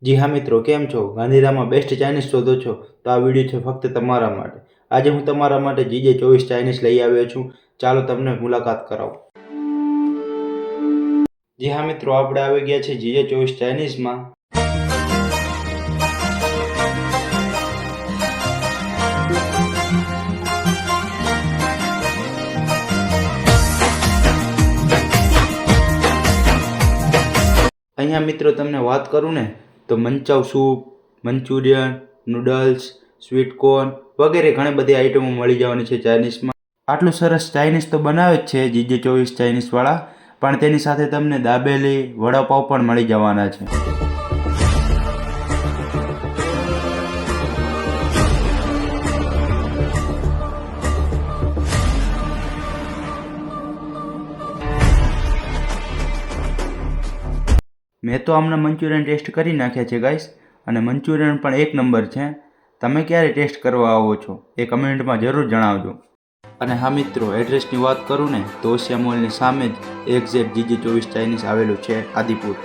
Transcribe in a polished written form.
જી હા મિત્રો, કેમ છો? ગાંધીધામમાં બેસ્ટ ચાઇનીઝ શોધો છો તો આ વિડીયો છે ફક્ત તમારા માટે. આજે હું તમારા માટે GJ24 ચાઇનીઝ લઈ આવ્યો છું. ચાલો તમને મુલાકાત કરાવું. જી હા મિત્રો, આપણે આવી ગયા છે GJ24 ચાઇનીઝમાં. અહીંયા મિત્રો તમને વાત કરું ને તો manchow soup, Manchurian, noodles, sweet corn વગેરે ઘણી બધી આઈટમો મળી જવાની છે ચાઇનીઝમાં. આટલું સરસ ચાઇનીઝ તો બનાવે જ છે GJ24 ચાઇનીઝવાળા, પણ તેની સાથે તમને દાબેલી, વડાપાવ પણ મળી જવાના છે. મેં તો હમણાં મંચુરિયન ટેસ્ટ કરી નાખ્યા છે ગાઈસ, અને મંચુરિયન પણ એક નંબર છે. તમે ક્યારે ટેસ્ટ કરવા આવો છો એ કમેન્ટમાં જરૂર જણાવજો. અને હા મિત્રો, એડ્રેસની વાત કરું ને તો ઓશિયા મોલની સામે જ એક્ઝેક્ટ GJ24 ચાઇનીઝ આવેલું છે, આદિપુર.